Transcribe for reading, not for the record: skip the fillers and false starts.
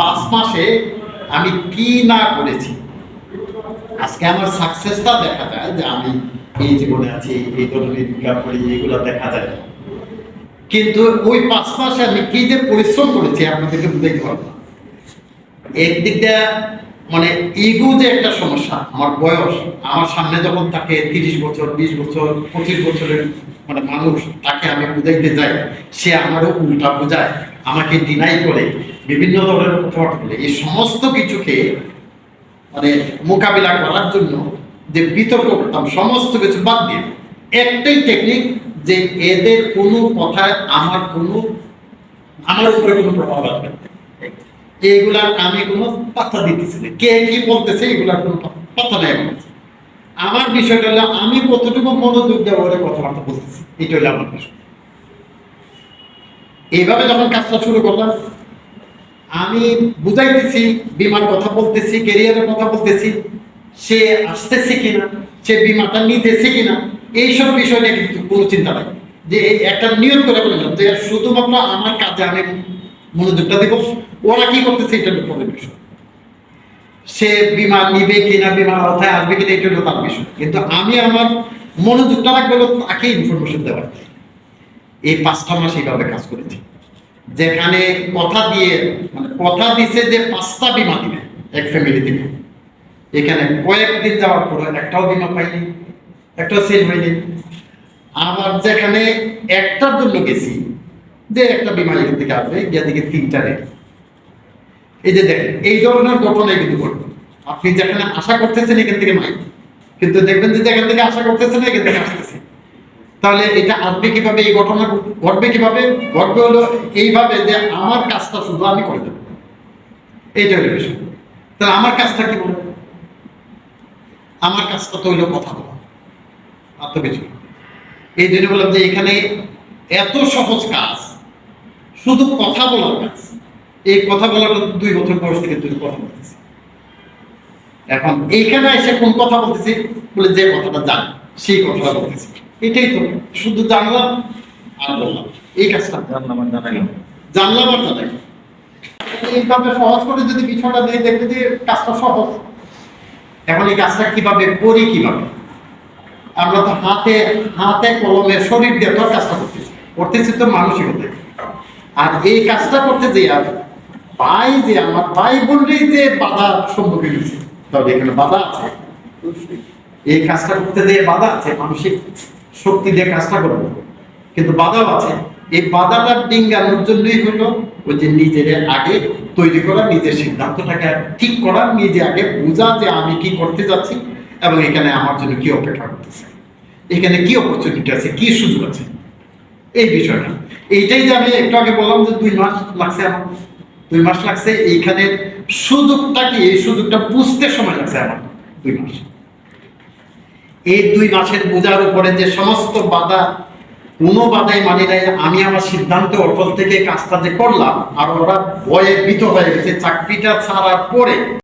5 মাসে আমি কি না করেছি। আজকে আমার সাকসেসটা দেখা যায় যে আমি এই জীবনে আছি, এই ধরনের ইনকাম করি, এগুলো দেখা যায়। কিন্তু ওই 5 মাসে আমি কি যে পরিশ্রম করেছি আপনাদেরকে বুঝাইতে পারবো না। একদিক দিয়ে মানে ইগো যে একটা সমস্যা, আমার বয়স, আমার সামনে যখন তাকে 30 বছর, 20 বছর, 25 বছরের মানে মানুষ, তাকে আমি বুঝাইতে যাই, সে আমারও উল্টা বোঝায়, আমাকে ডিনাই করে, বিভিন্ন ধরনের কথাবার্তা বলে। এই সমস্ত কিছুকে মানে মোকাবিলা করার জন্য যে বিতর্ক করতাম, সমস্ত কিছু বাদ দিয়ে একটাই টেকনিক, যে এদের কোনো কথায় আমার উপরে কোনো প্রভাব আসবে না। এইগুলার আমি কোনো পাত্তা দিতেছি না, কে কি বলতেছে এগুলার কোনো পাত্তা নেই। আমার বিষয়টা হলো আমি কতটুকু মনোযোগ দেওয়া কথাবার্তা বলতেছি, এটা হলো আমার বিষয়। এইভাবে যখন কাজটা শুরু করলাম, আমি বুঝাইতেছি, বিমার কথা বলতেছি, ক্যারিয়ারের কথা বলতেছি, সে আসতেছে কিনা, সে বিমাটা নিতেছে কিনা, এইসব বিষয় নিয়ে কিন্তু কোনো চিন্তা নাই। যে একটা নিয়ত করে বললাম যে শুধুমাত্র আমার কাজে আমি মনোযোগটা দেব, ওরা কি করতেছে এটা পরের বিষয়। সে বিমা নিবে কিনা, বিমার আওতায় আসবে কিনা, এটা হলো তার বিষয়। কিন্তু আমি আমার মনোযোগটা রাখবো তাকে ইনফরমেশন দেওয়ার। এই 5টা মাস এইভাবে কাজ করেছি, যেখানে কথা দিয়ে মানে কথা দিছে যে 5টা বিমা দিবে এক ফ্যামিলি থেকে। এখানে কয়েকদিন যাওয়ার পরে একটাও বিমা পাইনি, একটাও সেল হয়নি। আবার যেখানে একটার জন্য গেছি, যে একটা বিমা এখান থেকে আসবে, গিয়ে দিকে 3টা রেট। এই যে দেখেন, এই ধরনের ঘটনাই কিন্তু ঘটবে। আপনি যেখানে আশা করতেছেন এখান থেকে নাই, কিন্তু দেখবেন যে যেখান থেকে আশা করতেছেন এখান থেকে আসতেছে। তাহলে এটা আসবে কিভাবে, এই ঘটনা ঘটবে কিভাবে? ঘটবে হলো এইভাবে যে আমার কাজটা শুধু আমি করে দেবো, এইটা হলো বিষয়। তাহলে আমার কাজটা কি বলবো? আমার কাজটা তো হইলো কথা বলা, আর তো কিছু। এই জন্য বললাম যে এখানে এত সহজ কাজ, শুধু কথা বলার কাজ। এই কথা বলাটা 2 বছর বয়স থেকে তুই কথা বলতেছি। এখন এইখানে এসে কোন কথা বলতেছি বলে, যে কথাটা জানি সেই কথাটা বলতেছি। এটাই তো, শুধু জানলাম আর বললাম, এই কাজটা জানলাম আর জানাই। এইভাবে সহজ করে যদি বিষয়টা দিয়ে দেখবে যে কাজটা সহজ। এখন এই কাজটা কিভাবে করি, কিভাবে আমরা তো হাতে কলমে শরীর দিয়ে তো কাজটা করতেছি তো মানসিকতা। আর এই কাজটা করতে যে আমার ভাই বললেই যে বাধা সম্মুখীন হয়েছে, তবে এখানে বাধা আছে। এই কাজটা করতে যে বাধা আছে, মানসিক শক্তি দিয়ে কাজটা করবো, কিন্তু বাধাও আছে। এই বাধাটা ডিঙ্গানোর জন্যই হলো ওই যে নিজের আগে তৈরি করা, নিজের সিদ্ধান্তটাকে ঠিক করা, নিজে আগে বোঝা যে আমি কি করতে যাচ্ছি এবং এখানে আমার জন্য কি অপেক্ষা করতেছে, এখানে কি অপরচুনিটি আছে, কি সুযোগ আছে, এই বিষয়টা। এইটাই যে আমি একটু আগে বললাম যে 2 মাস লাগছে আমার, 2 মাস লাগছে এইখানে সুযোগটা কি, এই সুযোগটা বুঝতে সময় লাগছে আমার 2 মাস। এই 2 মাসের বোঝার উপরে যে সমস্ত বাধা, কোনো বাধাই মানি নাই। আমি আমার সিদ্ধান্ত অটল থেকে কাজটা যে করলাম, আর ওরা ভয়ে ভীত হয়ে গেছে চাকরিটা ছাড়ার পরে।